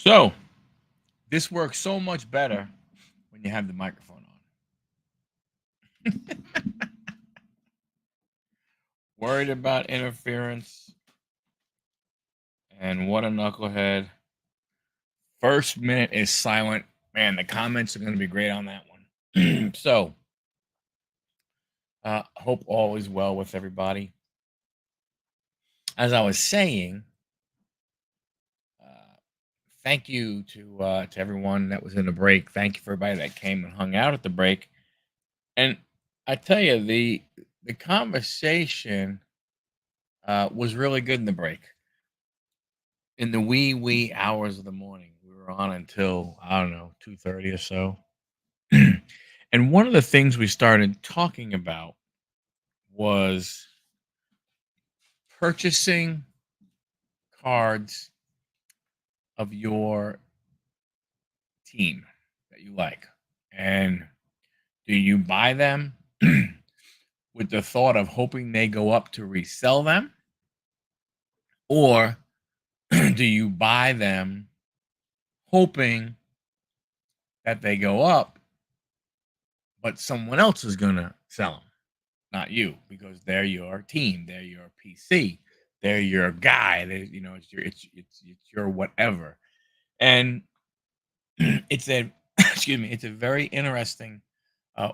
So this works so much better when you have the microphone on. Worried about interference, and what a knucklehead. First minute is silent. Man, the comments are going to be great on that one. So, hope all is well with everybody. As I was saying, thank you to everyone that was in the break. Thank you for everybody that came and hung out at the break. And I tell you, the conversation was really good in the break. In the wee hours of the morning, we were on until I don't know 2:30 or so. And one of the things we started talking about was purchasing cards of your team that you like. And do you buy them with the thought of hoping they go up to resell them? Or do you buy them hoping that they go up, but someone else is going to sell them, not you, because they're your team, they're your PC, they're your guy, it's your whatever. And it's a excuse me, it's a very interesting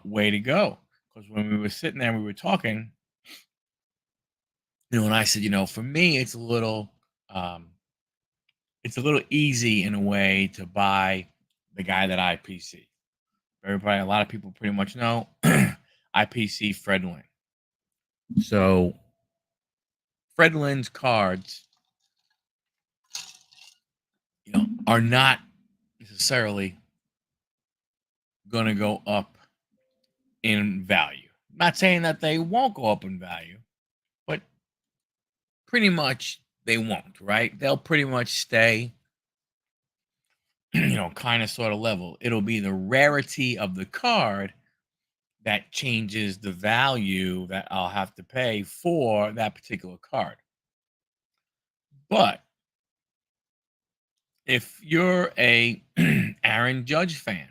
way to go, because when we were sitting there, we were talking, and I said, for me, um, it's a little easy in a way to buy the guy that I PC. Everybody, a lot of people pretty much know I PC Fred Lynn. So Fred Lynn's cards, are not necessarily going to go up in value. I'm not saying that they won't go up in value, but pretty much they won't, right? They'll pretty much stay, kind of sort of level. It'll be the rarity of the card that changes the value that I'll have to pay for that particular card. But if you're a Aaron Judge fan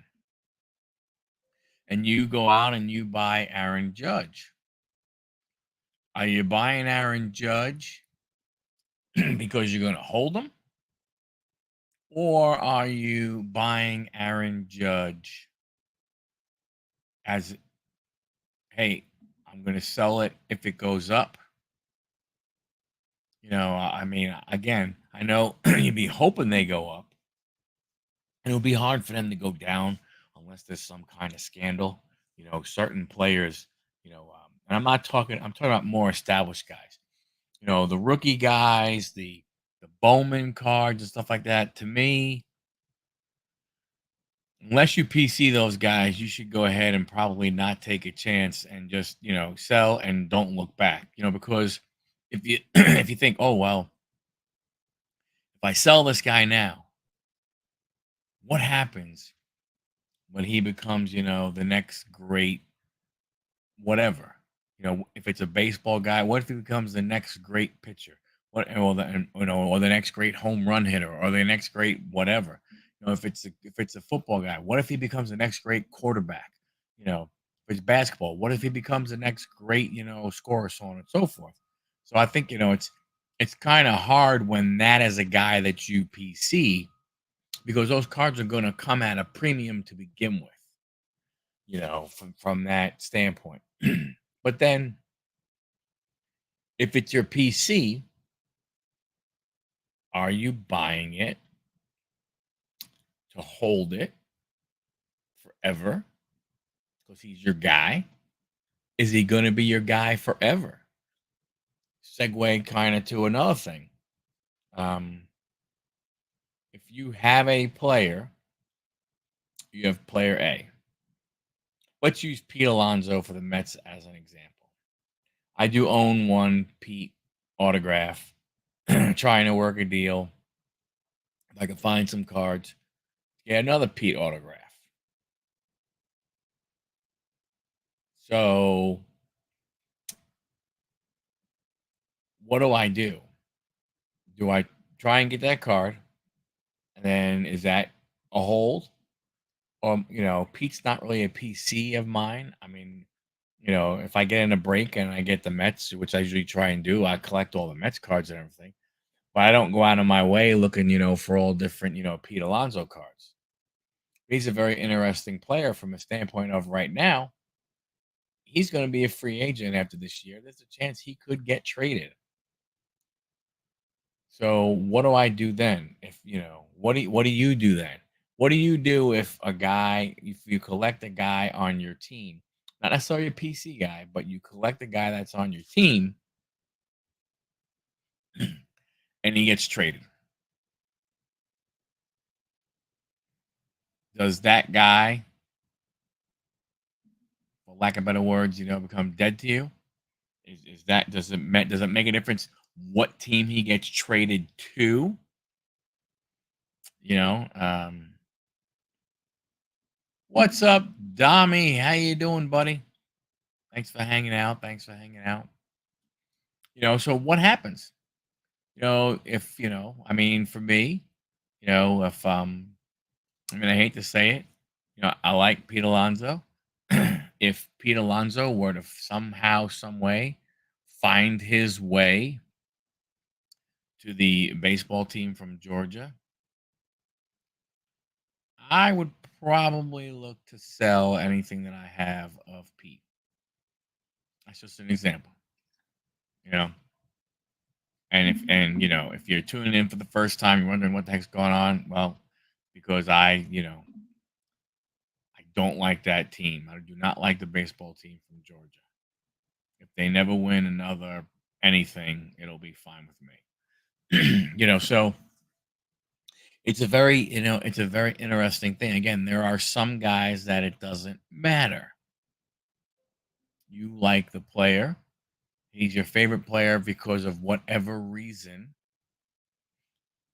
and you go out and you buy Aaron Judge, are you buying Aaron Judge because you're going to hold him? Or are you buying Aaron Judge as, hey, I'm going to sell it if it goes up? I mean, again, I know you'd be hoping they go up. And it'll be hard for them to go down unless there's some kind of scandal. Certain players, and I'm talking about more established guys. The rookie guys, the Bowman cards and stuff like that. To me, unless you PC those guys, you should go ahead and probably not take a chance and just, sell and don't look back. Because if you if you think, oh well, if I sell this guy now, what happens when he becomes, the next great whatever? If it's a baseball guy, what if he becomes the next great pitcher? Or the next great home run hitter, or the next great whatever. If it's a football guy, what if he becomes the next great quarterback? If it's basketball, what if he becomes the next great, scorer, so on and so forth. So I think, it's kind of hard when that is a guy that you PC, because those cards are going to come at a premium to begin with, from that standpoint. But then if it's your PC, are you buying it to hold it forever because he's your guy? Is he going to be your guy forever? Segue kind of to another thing. If you have a player, you have player A. Let's use Pete Alonso for the Mets as an example. I do own one Pete autograph, trying to work a deal. If I can find some cards, get another Pete autograph. So what do? Do I try and get that card And then is that a hold? Pete's not really a PC of mine. I mean, if I get in a break and I get the Mets, which I usually try and do, I collect all the Mets cards and everything. But I don't go out of my way looking, for all different, Pete Alonso cards. He's a very interesting player from a standpoint of right now. He's going to be a free agent after this year. There's a chance he could get traded. So what do I do then? If what do you do then? What do you do if you collect a guy on your team, not necessarily a PC guy, but you collect a guy that's on your team and he gets traded? Does that guy, for lack of better words, become dead to you? Is that does it make a difference what team he gets traded to? You know, what's up, Dommy? How you doing, buddy? Thanks for hanging out. Thanks for hanging out. So what happens? If I mean, for me, if I mean, I hate to say it, I like Pete Alonso. If Pete Alonso were to somehow, some way, find his way to the baseball team from Georgia, I would probably look to sell anything that I have of Pete. That's just an example, you know. And if you're tuning in for the first time, you're wondering what the heck's going on. Well, because I don't like that team. I do not like the baseball team from Georgia. If they never win another anything, it'll be fine with me. So it's a very interesting thing. Again, there are some guys that it doesn't matter. You like the player. He's your favorite player because of whatever reason,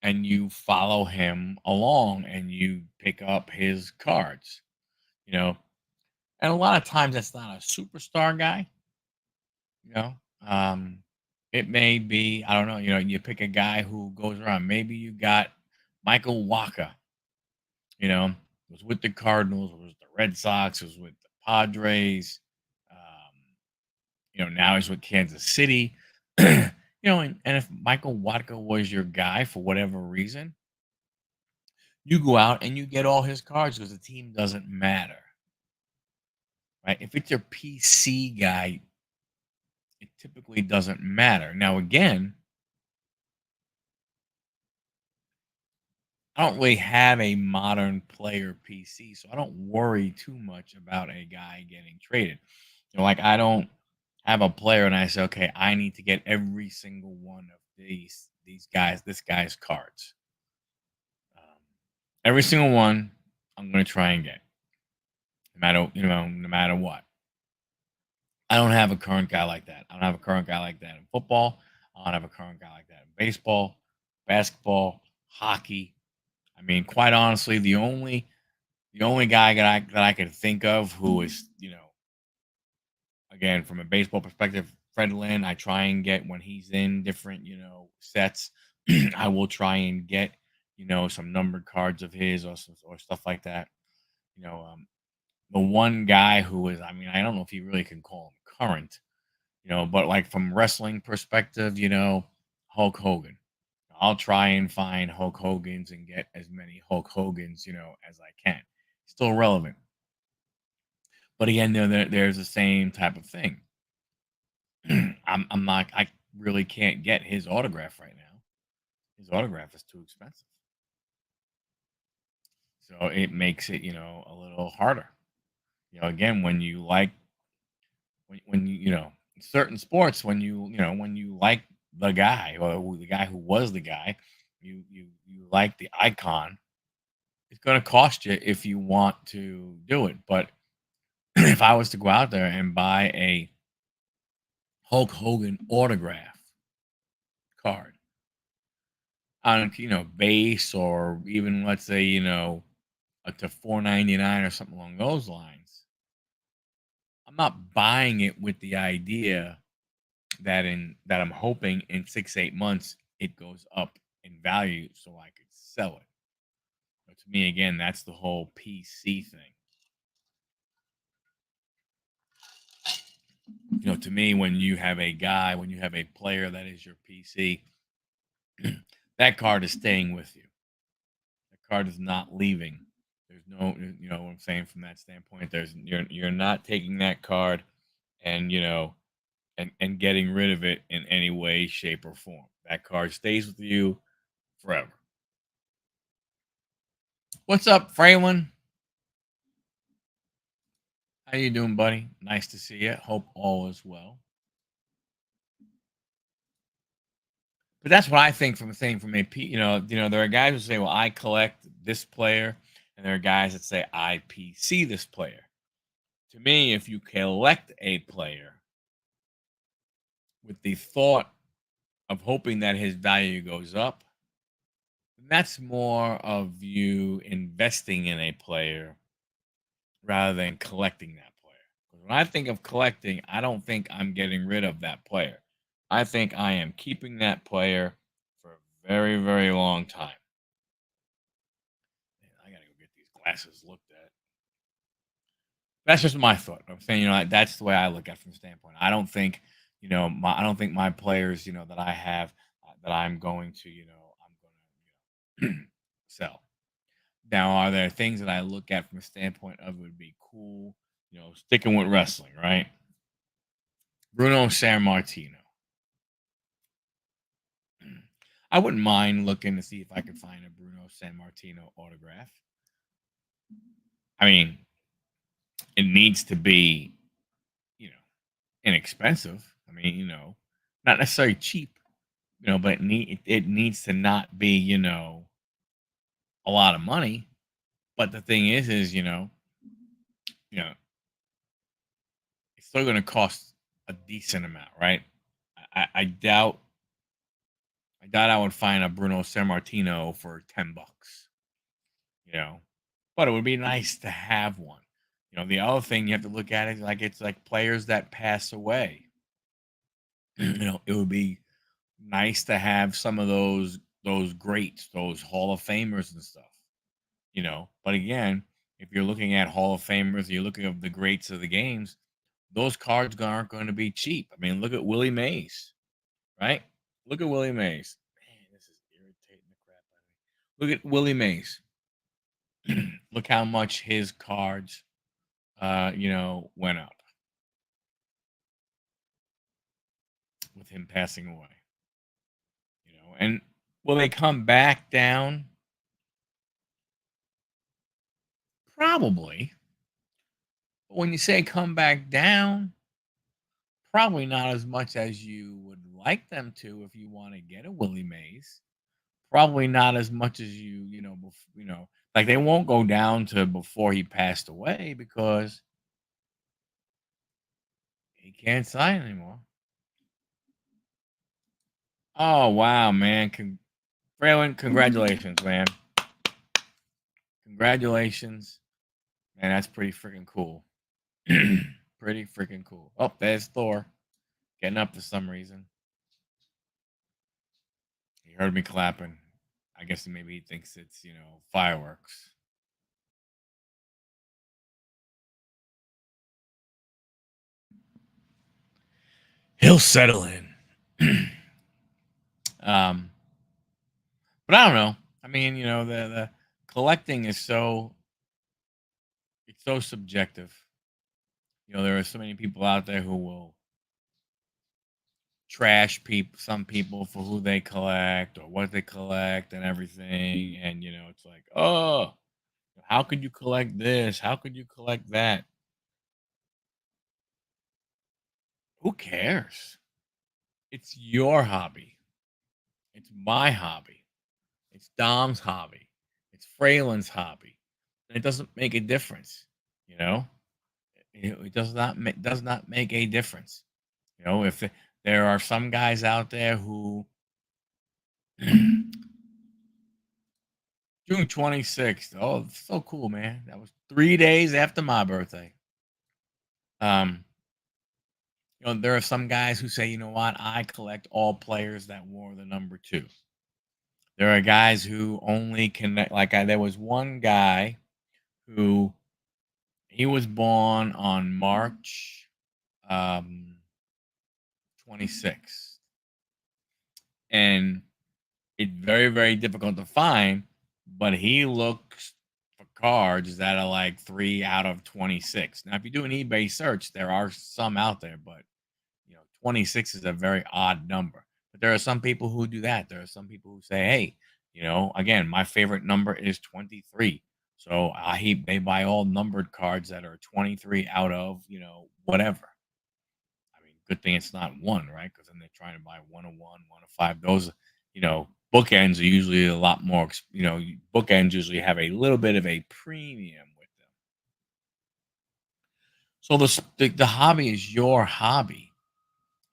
and you follow him along and you pick up his cards, you know. And a lot of times that's not a superstar guy, you know. Um, it may be, I don't know, you pick a guy who goes around. Maybe you got Michael Waka, was with the Cardinals, was with the Red Sox, was with the Padres. Um, now he's with Kansas City. And if Michael Watka was your guy for whatever reason, you go out and you get all his cards because the team doesn't matter, right? If it's your PC guy, it typically doesn't matter. Now, again, I don't really have a modern player PC, so I don't worry too much about a guy getting traded. Like I don't have a player and I say, okay, I need to get every single one of this guy's cards. Um, every single one, I'm going to try and get, no matter what. I don't have a current guy like that. I don't have a current guy like that in football. I don't have a current guy like that in baseball, basketball, hockey. I mean, quite honestly, the only guy that I could think of who is, again, from a baseball perspective, Fred Lynn, I try and get when he's in different, sets. I will try and get, some numbered cards of his or stuff like that. You know, um, the one guy who is, I mean, I don't know if you really can call him current, but like from wrestling perspective, Hulk Hogan. I'll try and find Hulk Hogan's and get as many Hulk Hogan's, as I can. Still relevant. But again, there's the same type of thing. I'm not, I really can't get his autograph right now. His autograph is too expensive. So it makes it, a little harder. Again, when you like, when certain sports, when you like the guy or the guy who was the guy, you like the icon, it's going to cost you if you want to do it. But if I was to go out there and buy a Hulk Hogan autograph card on base, or even let's say up to 4.99 or something along those lines, I'm not buying it with the idea that I'm hoping in 6-8 months it goes up in value so I could sell it. But to me, again, that's the whole PC thing. To me, when you have a guy, when you have a player that is your PC, that card is staying with you. That card is not leaving. There's no, what I'm saying from that standpoint. You're not taking that card and and getting rid of it in any way, shape, or form. That card stays with you forever. What's up, Fraylin? How you doing, buddy? Nice to see you. Hope all is well. But that's what I think from saying from AP. There are guys who say, "Well, I collect this player," and there are guys that say, "I PC this player." To me, if you collect a player with the thought of hoping that his value goes up, that's more of you investing in a player rather than collecting that player. 'Cause when I think of collecting, I don't think I'm getting rid of that player. I think I am keeping that player for a very, very long time. Man, I gotta go get these glasses looked at. That's just my thought. I'm saying, that's the way I look at it from the standpoint. I don't think my players, that I have, that I'm going to, sell. Now, are there things that I look at from a standpoint of it would be cool, sticking with wrestling, right? Bruno San Martino. I wouldn't mind looking to see if I could find a Bruno San Martino autograph. I mean, it needs to be, you know, inexpensive. I mean, not necessarily cheap, but it needs to not be, a lot of money. But the thing is, you know, it's still going to cost a decent amount, right? I doubt I would find a Bruno San Martino for $10, you know, but it would be nice to have one. The other thing you have to look at is like it's like players that pass away. It would be nice to have some of those greats, those Hall of Famers and stuff. But again, if you're looking at Hall of Famers, you're looking at the greats of the games. Those cards aren't going to be cheap. I mean, look at Willie Mays, right? Look at Willie Mays. Man, this is irritating the crap out of me. Look at Willie Mays. Look how much his cards, went up with him passing away. And will they come back down? Probably. But when you say come back down, probably not as much as you would like them to if you want to get a Willie Mays. Probably not as much as like they won't go down to before he passed away because he can't sign anymore. Oh wow, man! Braylon, congratulations, man! Congratulations, man! That's pretty freaking cool. Pretty freaking cool. Oh, there's Thor getting up for some reason. He heard me clapping. I guess maybe he thinks it's fireworks. He'll settle in. um, but I don't know. I mean, the collecting is it's so subjective. There are so many people out there who will trash some people for who they collect or what they collect and everything. And it's like, oh, how could you collect this? How could you collect that? Who cares? It's your hobby. It's my hobby. It's Dom's hobby. It's Fraylin's hobby. And it doesn't make a difference. You know, it does not make a difference. If there are some guys out there who June 26th. Oh, so cool, man. That was 3 days after my birthday. Um, there are some guys who say, you know what, I collect all players that wore the number 2. There are guys who only connect. There was one guy who he was born on March 26th, and it's very, very difficult to find, but he looks for cards that are like 3 out of 26. Now, if you do an eBay search, there are some out there, but 26 is a very odd number. But there are some people who do that. There are some people who say, hey, again, my favorite number is 23. So they buy all numbered cards that are 23 out of, whatever. I mean, good thing it's not one, right? Because then they're trying to buy 101, 105. Those, bookends are usually a lot more, bookends usually have a little bit of a premium with them. So the hobby is your hobby.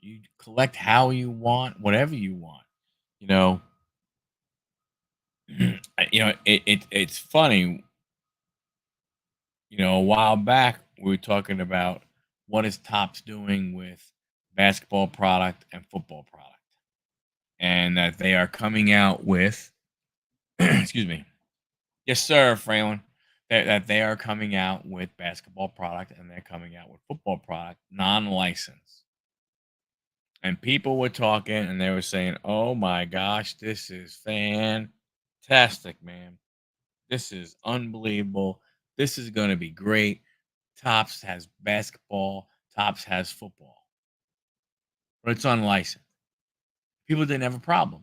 You collect how you want, whatever you want. You know, it's funny. A while back we were talking about what is Topps doing with basketball product and football product, and that they are coming out with, excuse me, yes, sir, Fraylin, that they are coming out with basketball product and they're coming out with football product non-licensed. And people were talking and they were saying, "Oh my gosh, this is fantastic, man. This is unbelievable. This is going to be great. Topps has basketball, Topps has football, but it's unlicensed." People didn't have a problem.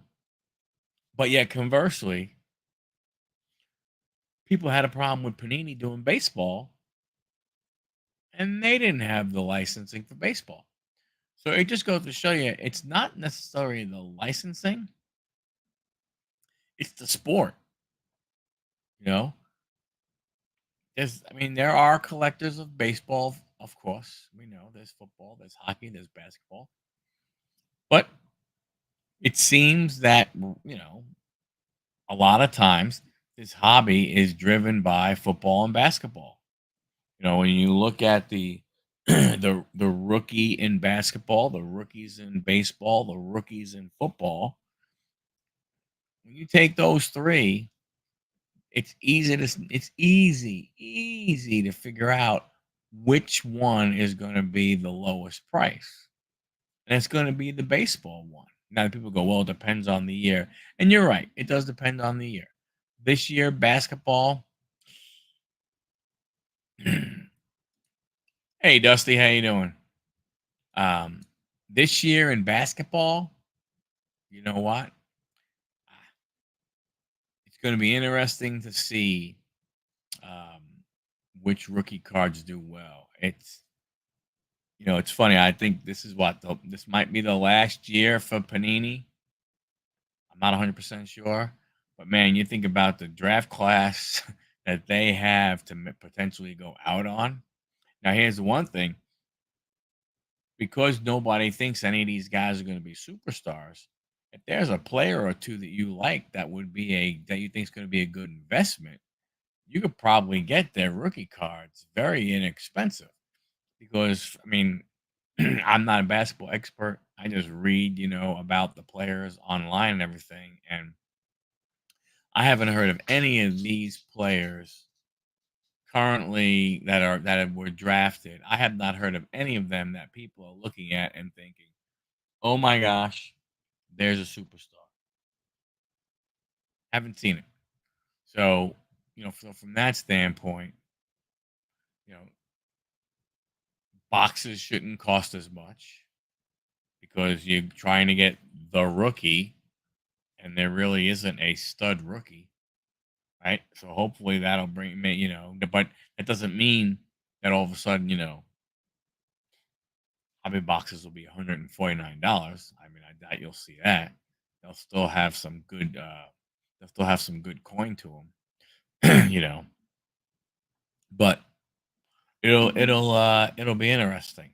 But yet, conversely, people had a problem with Panini doing baseball and they didn't have the licensing for baseball. So it just goes to show you it's not necessarily the licensing, it's the sport. You know, there are collectors of baseball, of course. We know there's football, there's hockey, there's basketball. But it seems that, a lot of times this hobby is driven by football and basketball. When you look at the the rookie in basketball, the rookies in baseball, the rookies in football, when you take those three, it's easy to figure out which one is going to be the lowest price. And it's going to be the baseball one. Now people go, well, it depends on the year. And you're right, it does depend on the year. This year, basketball. Hey Dusty, how you doing? Um, this year in basketball, you know what? It's going to be interesting to see um, which rookie cards do well. It's funny. I think this might be the last year for Panini. I'm not 100% sure, but man, you think about the draft class that they have to potentially go out on. Now, here's the one thing: because nobody thinks any of these guys are going to be superstars. If there's a player or two that you like that you think is going to be a good investment, you could probably get their rookie cards very inexpensive. Because I'm not a basketball expert. I just read, about the players online and everything, and I haven't heard of any of these players currently were drafted. I have not heard of any of them that people are looking at and thinking, "Oh my gosh, there's a superstar." Haven't seen it. So, from that standpoint, you know, boxes shouldn't cost as much because you're trying to get the rookie, and there really isn't a stud rookie, right? So hopefully that'll bring me, but that doesn't mean that all of a sudden, hobby boxes will be $149. I doubt you'll see that. They'll still have some good, coin to them, but it'll be interesting,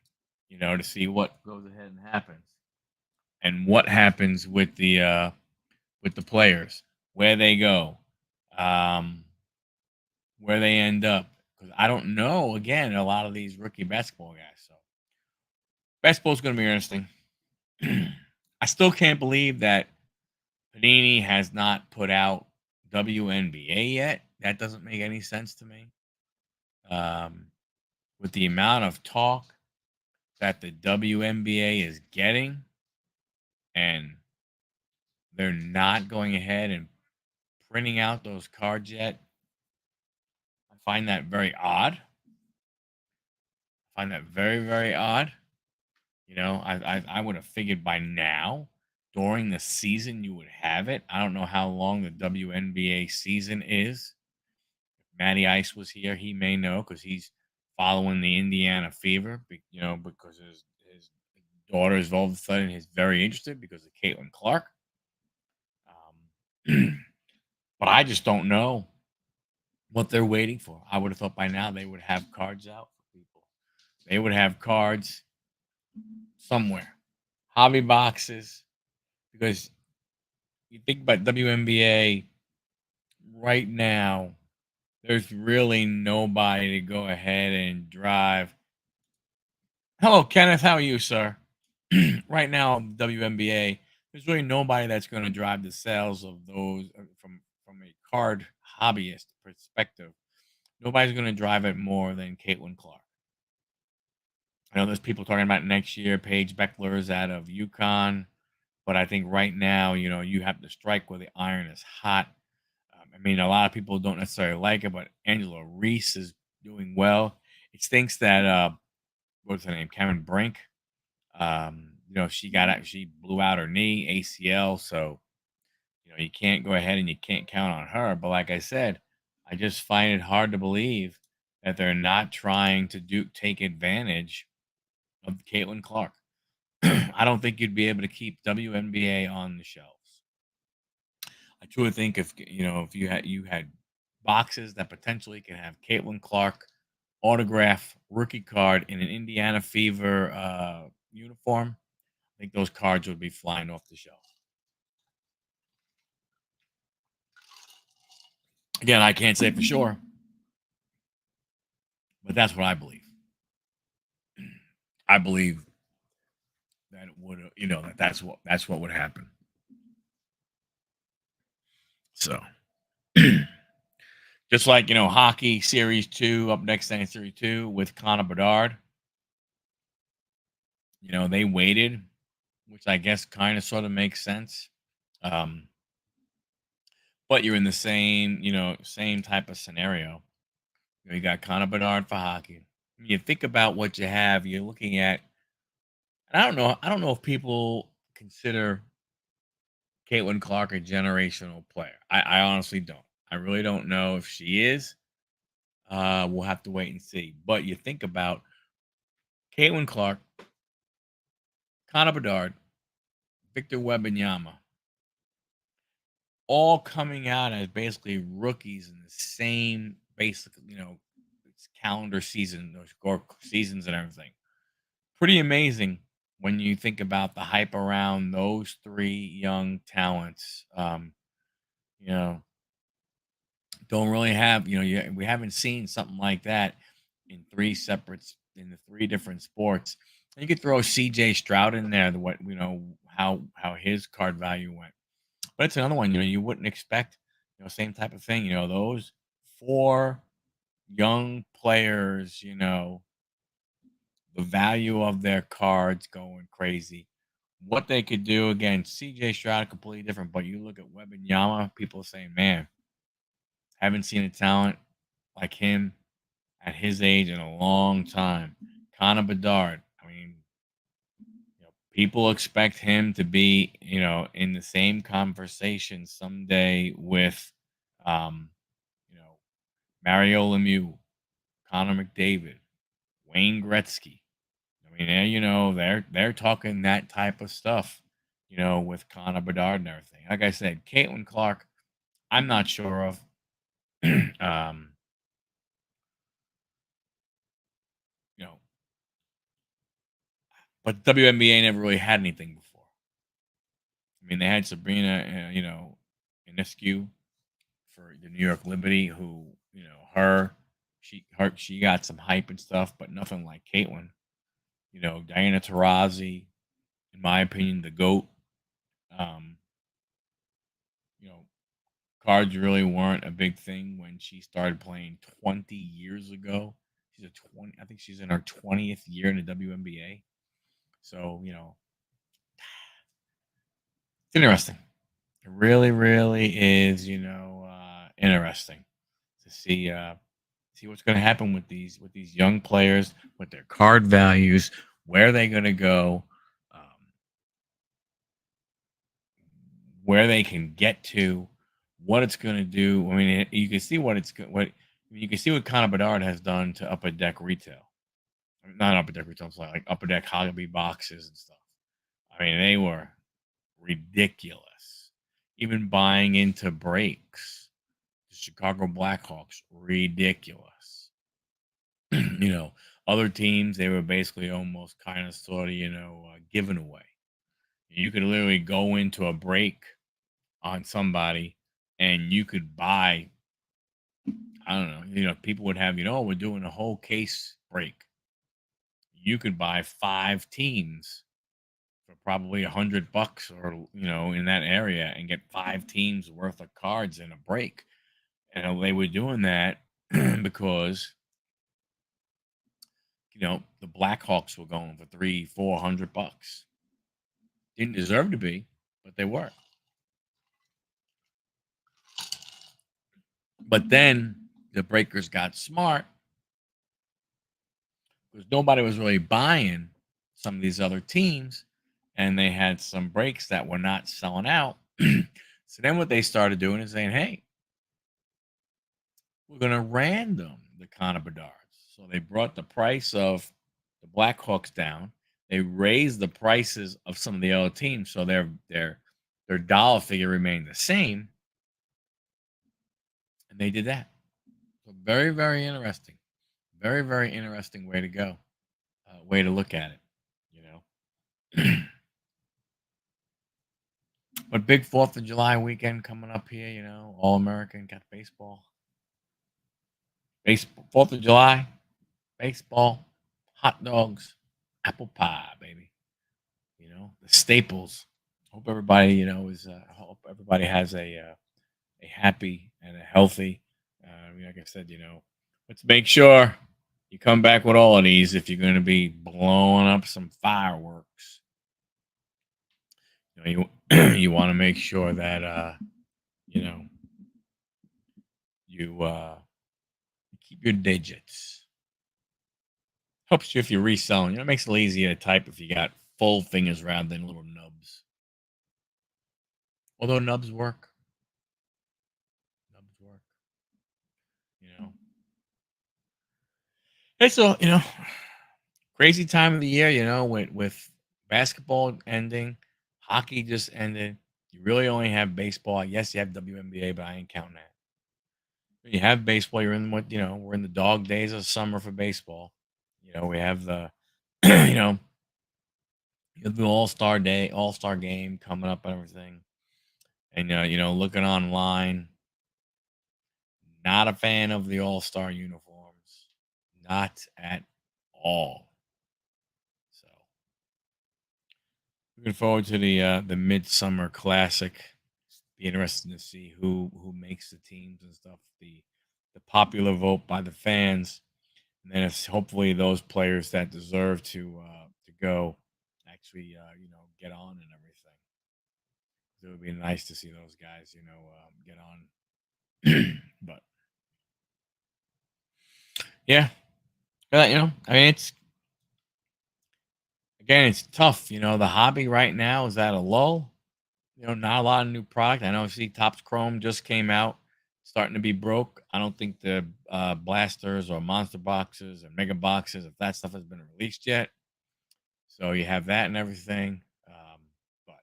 to see what goes ahead and happens and what happens with the players, where they go, um, where they end up. Because I don't know, again, a lot of these rookie basketball guys. So basketball's going to be interesting. I still can't believe that Panini has not put out WNBA yet. That doesn't make any sense to me. Um, with the amount of talk that the WNBA is getting, and they're not going ahead and printing out those cards yet, I find that very odd. I find that very, very odd. I would have figured by now during the season you would have it. I don't know how long the WNBA season is. If Matty Ice was here, he may know because he's following the Indiana Fever. Because his daughter is all of a sudden he's very interested because of Caitlin Clark. But I just don't know what they're waiting for. I would have thought by now they would have cards out for people. They would have cards somewhere, hobby boxes, because you think about WNBA right now, there's really nobody to go ahead and drive. Hello, Kenneth. How are you, sir? Right now, WNBA, there's really nobody that's going to drive the sales of those from a card hobbyist perspective. Nobody's going to drive it more than Caitlin Clark. I know there's people talking about next year. Paige Beckler's out of UConn, but I think right now, you have to strike where the iron is hot. I mean, a lot of people don't necessarily like it, but Angela Reese is doing well. It stinks that what's her name, Cameron Brink. She blew out her knee, ACL, so you can't go ahead and you can't count on her. But like I said, I just find it hard to believe that they're not trying to take advantage of Caitlin Clark. I don't think you'd be able to keep WNBA on the shelves. I truly think if you had boxes that potentially can have Caitlin Clark autograph rookie card in an Indiana Fever uniform, I think those cards would be flying off the shelf. Again, I can't say for sure, but that's what I believe. I believe that it would, that's what would happen. So, just like hockey series 2 up next in series 2 with Connor Bedard, they waited, which I guess kind of sort of makes sense. Um, but you're in the same type of scenario. You got Connor Bedard for hockey. You think about what you have. You're looking at. And I don't know. I don't know if people consider Caitlin Clark a generational player. I honestly don't. I really don't know if she is. We'll have to wait and see. But you think about Caitlin Clark, Connor Bedard, Victor Wembanyama, all coming out as basically rookies in the same basic, calendar season, those score seasons and everything. Pretty amazing when you think about the hype around those three young talents. You know, don't really have, we haven't seen something like that in the three different sports. And you could throw CJ Stroud in there, what how his card value went. But it's another one, you wouldn't expect, same type of thing, those four young players, the value of their cards going crazy. What they could do against CJ Stroud, completely different. But you look at Wembanyama, people are saying, man, haven't seen a talent like him at his age in a long time. Connor Bedard, I mean, people expect him to be, in the same conversation someday with, um, you know, Mario Lemieux, Connor McDavid, Wayne Gretzky. I mean, they're talking that type of stuff, with Connor Bedard and everything. Like I said, Caitlin Clark, I'm not sure of. um, you know, but WNBA never really had anything before. I mean, they had Sabrina, Ionescu for the New York Liberty, who, she got some hype and stuff, but nothing like Caitlin. Diana Taurasi, in my opinion, the GOAT. Um, Cards really weren't a big thing when she started playing 20 years ago. She's a 20, I think she's in her 20th year in the WNBA. So, it's interesting. It really, really is, interesting to see what's going to happen with these young players, with their card values, where they're going to go, um, where they can get to, what it's going to do. I mean, you can see what you can see what Connor Bedard has done to Upper Deck retail. I mean, not Upper Deck retail, I'm sorry, like Upper Deck hobby boxes and stuff. I mean, they were ridiculous. Even buying into breaks, the Chicago Blackhawks, ridiculous. you know, Other teams, they were basically almost kind of sort of, given away. You could literally go into a break on somebody and you could buy, I don't know, people would have, we're doing a whole case break. You could buy 5 teams for probably $100 or, in that area and get 5 teams worth of cards in a break. And they were doing that because, the Blackhawks were going for 300-400 bucks. Didn't deserve to be, but they were. But then the breakers got smart because nobody was really buying some of these other teams, and they had some breaks that were not selling out. So then what they started doing is saying, hey, we're going to random the Connor Bedards. So they brought the price of the Blackhawks down. They raised the prices of some of the other teams, so their dollar figure remained the same, and they did that. So very, very interesting. Very, very interesting way to go. Way to look at it, you know. But big 4th of July weekend coming up here, All American, got baseball. Baseball, 4th of July, baseball, hot dogs, apple pie, baby. The staples. Hope everybody, is hope everybody has a happy and a healthy. Like I said, let's make sure you come back with all of these if you're going to be blowing up some fireworks. You want to make sure that you know you keep your digits. Helps you if you're reselling. It makes it easier to type if you got full fingers rather than little nubs. Although nubs work. Nubs work. You know. It's a crazy time of the year, with basketball ending, hockey just ended. You really only have baseball. Yes, you have WNBA, but I ain't counting that. You have baseball. You're in what we're in the dog days of summer for baseball. We have the you know you have the All Star game coming up and everything. And looking online, not a fan of the All Star uniforms, not at all. So looking forward to the Midsummer Classic. Be interesting to see who makes the teams and stuff. The popular vote by the fans, and then it's hopefully those players that deserve to go actually get on and everything. It would be nice to see those guys get on. But yeah, I mean it's tough. The hobby right now is at a lull. Not a lot of new product. I know. See, Topps Chrome just came out, starting to be broke. I don't think the blasters or monster boxes or mega boxes, if that stuff has been released yet. So you have that and everything. But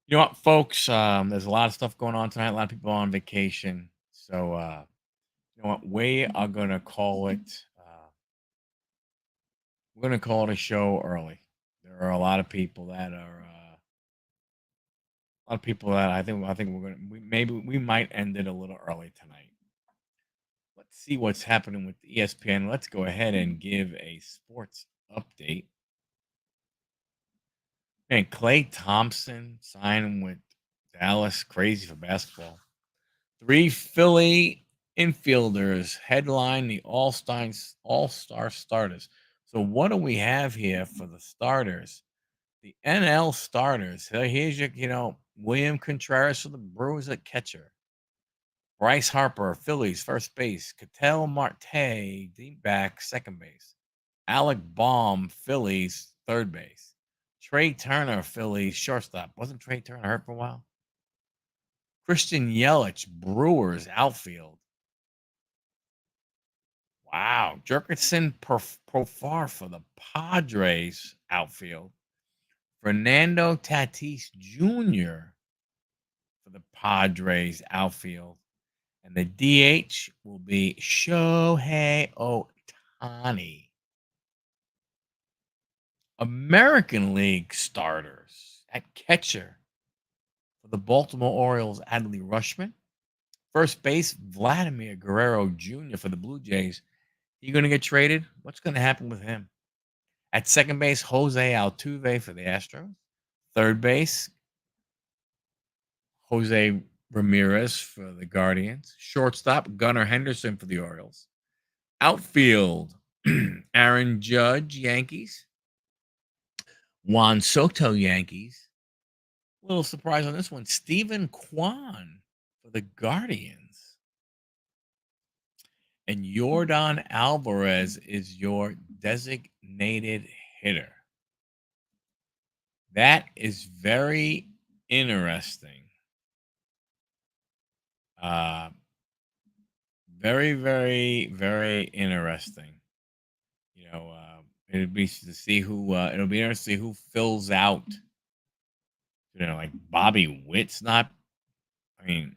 you know what, folks? There's a lot of stuff going on tonight. A lot of people on vacation. So you know what? We are gonna call it. We're gonna call it a show early. There are a lot of people that are. A lot of people that I think maybe we might end it a little early tonight. Let's see what's happening with ESPN. Let's go ahead and give a sports update. And Clay Thompson signing with Dallas, crazy for basketball. Three Philly infielders headline the All-Star starters. So what do we have here for the starters? The NL starters. So here's your, William Contreras for the Brewers at catcher. Bryce Harper, Phillies, first base. Ketel Marte, deep back, second base. Alec Baum, Phillies, third base. Trey Turner, Phillies, shortstop. Wasn't Trey Turner hurt for a while? Christian Yelich, Brewers, outfield. Wow. Jerkerson Profar for the Padres, outfield. Fernando Tatis Jr. for the Padres, outfield. And the DH will be Shohei Ohtani. American League starters at catcher for the Baltimore Orioles, Adley Rutschman. First base, Vladimir Guerrero Jr. for the Blue Jays. He going to get traded? What's going to happen with him? At second base, Jose Altuve for the Astros. Third base, Jose Ramirez for the Guardians. Shortstop, Gunnar Henderson for the Orioles. Outfield, Aaron Judge, Yankees. Juan Soto, Yankees. A little surprise on this one. Stephen Kwan for the Guardians. And Yordan Alvarez is your designated hitter. That is very interesting. Very, very, very interesting. It'll be to see who. It'll be interesting to see who fills out. Like Bobby Witt's not. I mean,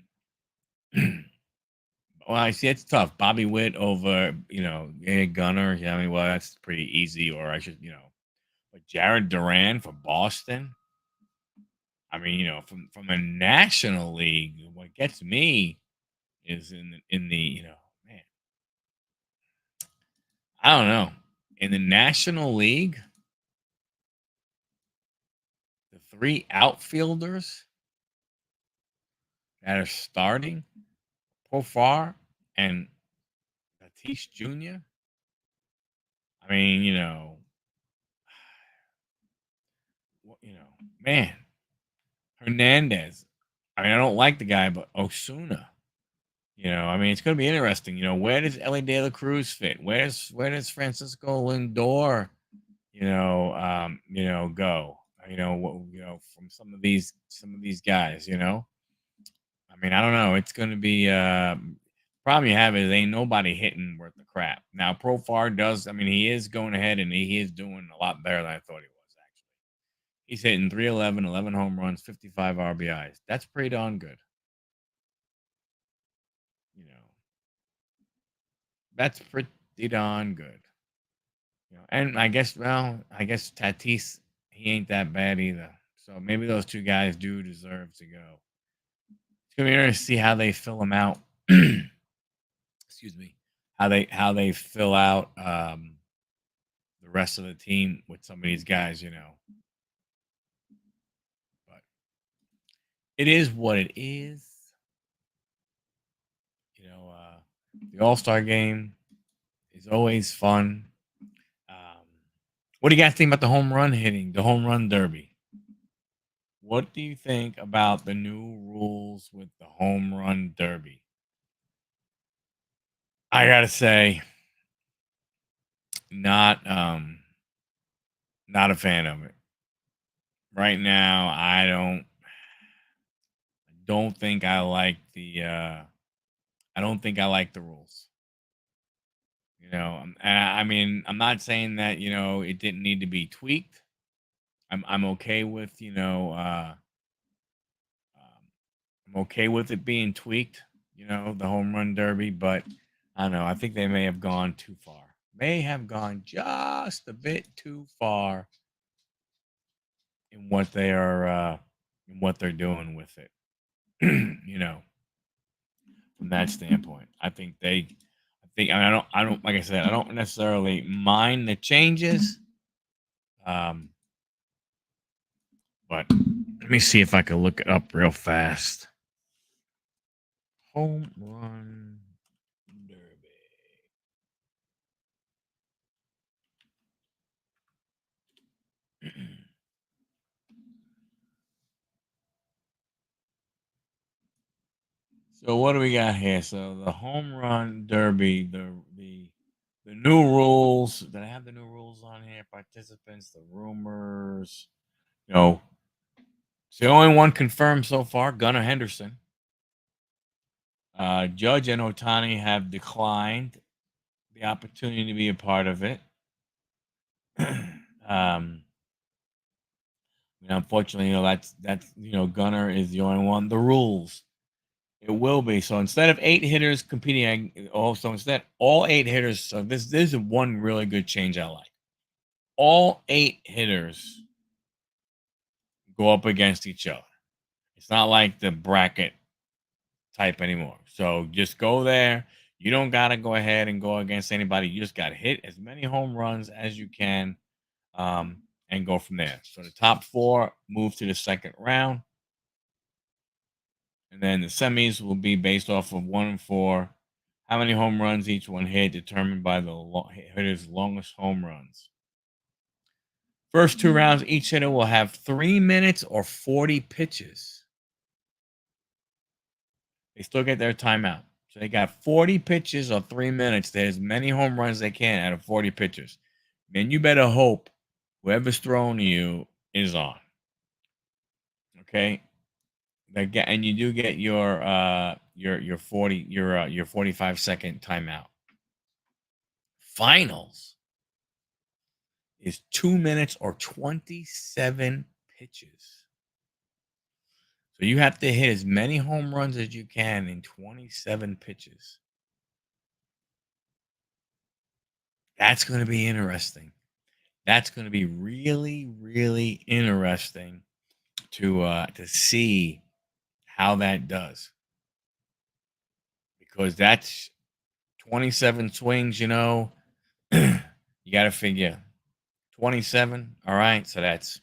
well, I see it's tough. Bobby Witt over, Gunner. Yeah, I mean, well, that's pretty easy. Or I should, but Jared Duran for Boston. I mean, from a National League, what gets me is in the man, I don't know, in the National League, the three outfielders that are starting, Profar and Tatis Jr. I mean, man, Hernandez. I mean, I don't like the guy, but Osuna. I mean, it's going to be interesting. Where does Ellie De La Cruz fit? Where does Francisco Lindor, go? From some of these guys. I mean, I don't know. It's going to be problem you have is ain't nobody hitting worth the crap. Now, Profar does. I mean, he is going ahead and he is doing a lot better than I thought he was. Actually, he's hitting 311, 11 home runs, 55 RBIs. That's pretty darn good. That's pretty darn good. And I guess Tatis, he ain't that bad either. So maybe those two guys do deserve to go. It's gonna be interesting to see how they fill them out. Excuse me, how they fill out the rest of the team with some of these guys. But it is what it is. The All-Star game is always fun. What do you guys think about the home run hitting, the home run derby? What do you think about the new rules with the home run derby? I gotta say, not not a fan of it. Right now, I don't think I like the I don't think I like the rules. And I mean, I'm not saying that it didn't need to be tweaked. I'm okay with I'm okay with it being tweaked. The home run derby, but I don't know. I think they may have gone too far. May have gone just a bit too far in what they are in what they're doing with it. From that standpoint, I think I don't like I said, I don't necessarily mind the changes. But let me see if I can look it up real fast. Home run derby. So what do we got here? So the home run derby, the new rules. Did I have the new rules on here? Participants, the rumors. You know, it's the only one confirmed so far. Gunnar Henderson. Judge and Otani have declined the opportunity to be a part of it. Unfortunately, that's Gunnar is the only one. The rules. It will be. So instead of 8 hitters competing, also instead all 8 hitters. So this is one really good change I like. All 8 hitters go up against each other. It's not like the bracket type anymore. So just go there. You don't gotta go ahead and go against anybody. You just gotta hit as many home runs as you can, and go from there. So the top 4 move to the second round. And then the semis will be based off of 1 and 4. How many home runs each one hit, determined by the hitter's longest home runs. First 2 rounds, each hitter will have 3 minutes or 40 pitches. They still get their timeout. So they got 40 pitches or 3 minutes to hit as many home runs as they can out of 40 pitches. Then you better hope whoever's throwing to you is on. Okay. And you do get your 45-second timeout. Finals is 2 minutes or 27 pitches. So you have to hit as many home runs as you can in 27 pitches. That's going to be interesting. That's going to be really, really interesting to see how that does, because that's 27 swings. You got to figure 27. All right, so that's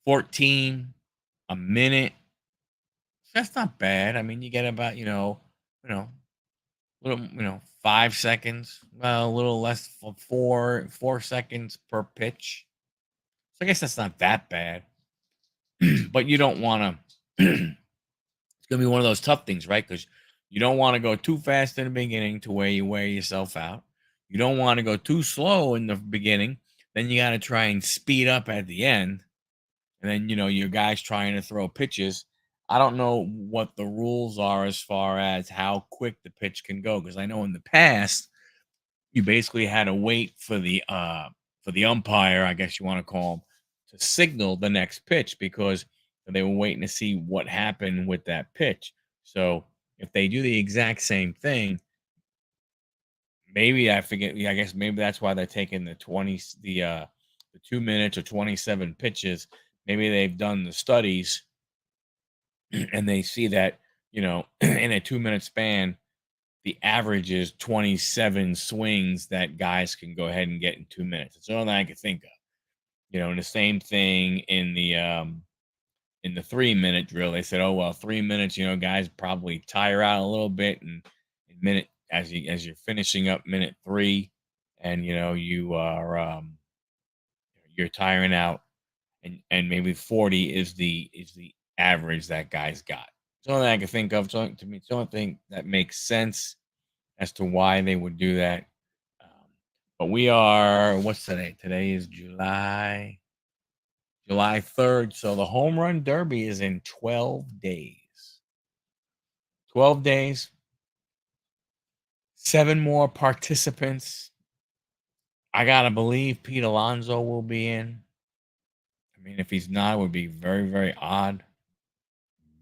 14 a minute. That's not bad. I mean, you get about little 5 seconds. Well, a little less for 4 seconds per pitch. So I guess that's not that bad. But you don't want to. It's gonna be one of those tough things, right? Because you don't want to go too fast in the beginning to where you wear yourself out. You don't want to go too slow in the beginning. Then you got to try and speed up at the end. And then your guys trying to throw pitches. I don't know what the rules are as far as how quick the pitch can go, because I know in the past you basically had to wait for the umpire, I guess you want to call him, to signal the next pitch, because they were waiting to see what happened with that pitch. So if they do the exact same thing, maybe I forget. Yeah, I guess maybe that's why they're taking the 2 minutes or 27 pitches. Maybe they've done the studies and they see that in a 2 minute span, the average is 27 swings that guys can go ahead and get in 2 minutes. It's all that I can think of. And the same thing in the 3 minute drill. They said, oh well, 3 minutes, guys probably tire out a little bit, and in minute as you're finishing up minute 3, and you're tiring out, and maybe 40 is the average that guys got. It's the only thing I can think of. So to me, it's the only thing that makes sense as to why they would do that. But we are, what's today? Today is July 3rd. So the home run derby is in 12 days. 12 days, 7 more participants. I got to believe Pete Alonso will be in. I mean, if he's not, it would be very, very odd.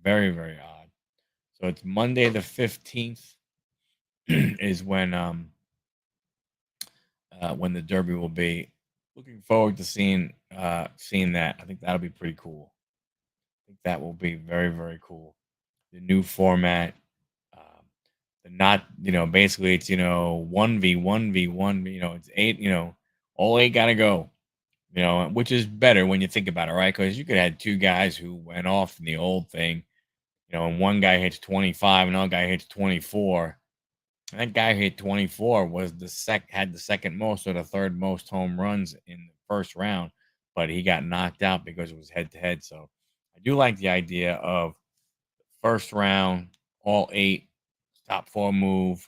Very, very odd. So it's Monday the 15th is when the derby will be. Looking forward to seeing that. I think that'll be pretty cool. I think that will be very, very cool. The new format, the not basically it's 1v1v1. It's 8. All 8 gotta go. Which is better when you think about it, right? Because you could have 2 guys who went off in the old thing. And one guy hits 25, another guy hits 24. And that guy who hit 24 was had the second most or the third most home runs in the first round, but he got knocked out because it was head to head. So I do like the idea of first round, all eight, top four move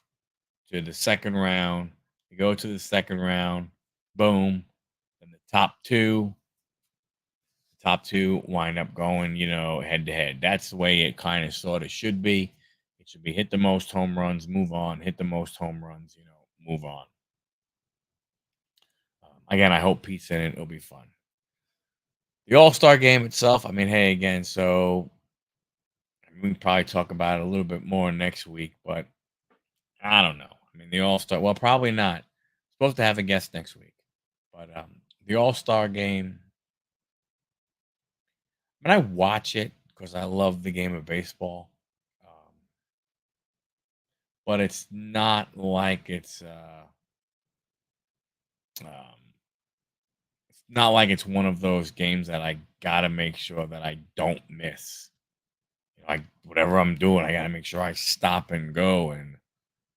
to the second round. You go to the second round, boom, and the top two wind up going, head to head. That's the way it kind of sort of should be. It should be hit the most home runs, move on, hit the most home runs, move on. Again, I hope Pete's in it. It'll be fun. The All Star game itself, I mean, hey, again, so we can probably talk about it a little bit more next week, but I don't know. I mean, the All Star, well, probably not. Supposed to have a guest next week, but the All Star game, I mean, I watch it because I love the game of baseball, um, but it's not like it's not like it's one of those games that I gotta make sure that I don't miss. Like whatever I'm doing, I gotta make sure I stop and go. And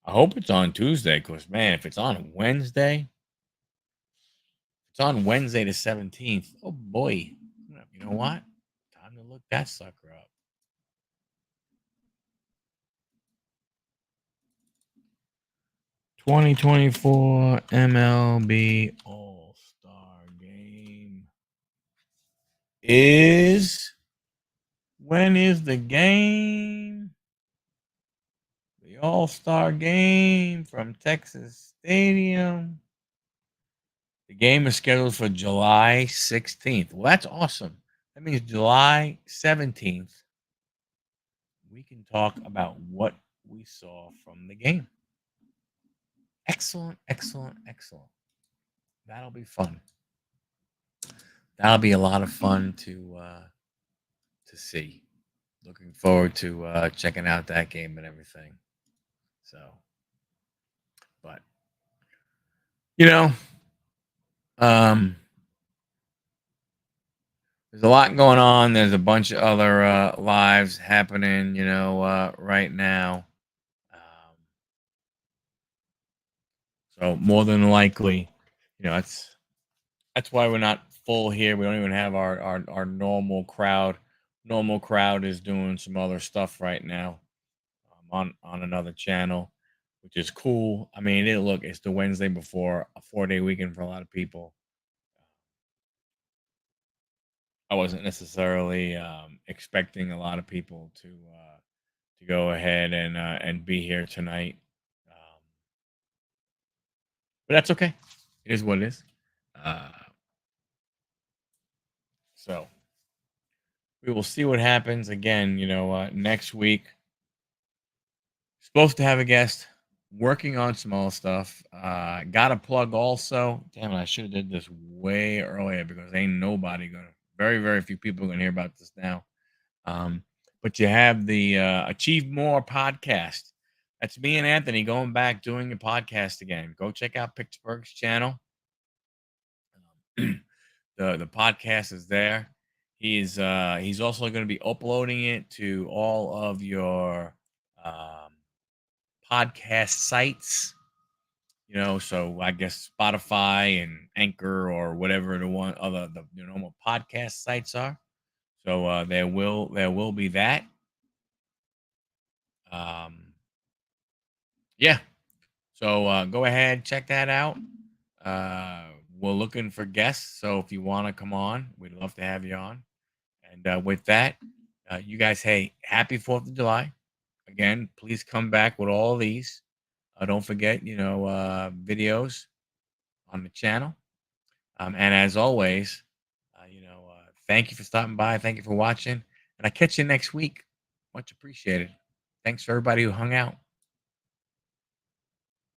I hope it's on Tuesday, because man, if it's on Wednesday the 17th. Oh boy. You know what? Time to look that sucker up. 2024 MLB All-Star Game is when is the game? The All-Star Game from Texas Stadium. The game is scheduled for July 16th. Well, that's awesome. That means July 17th, we can talk about what we saw from the game. Excellent, excellent, excellent. That'll be fun. That'll be a lot of fun to see. Looking forward to checking out that game and everything. So, but you know, um, there's a lot going on. There's a bunch of other lives happening, right now. Um, so more than likely, that's why we're not full here. We don't even have our normal crowd. Normal crowd is doing some other stuff right now, on another channel, which is cool. I mean, it's the Wednesday before a 4-day weekend for a lot of people. I wasn't necessarily expecting a lot of people to go ahead and be here tonight, um, but that's okay. It is what it is. Uh, so we will see what happens again. Next week, supposed to have a guest, working on small stuff. Got a plug also. Damn it, I should have did this way earlier, because ain't nobody gonna. Very very few people are gonna hear about this now. Um, but you have the Achieve More podcast. That's me and Anthony going back doing a podcast again. Go check out Pittsburgh's channel. The podcast is there. He's also going to be uploading it to all of your um, podcast sites. So I guess Spotify and Anchor, or whatever the normal podcast sites are. So there will be that. Um, yeah. So go ahead, check that out. Uh, we're looking for guests, so if you want to come on, we'd love to have you on. And with that, you guys, hey, happy 4th of July. Again, please come back with all these. Don't forget, videos on the channel. And as always, thank you for stopping by. Thank you for watching. And I catch you next week. Much appreciated. Thanks for everybody who hung out.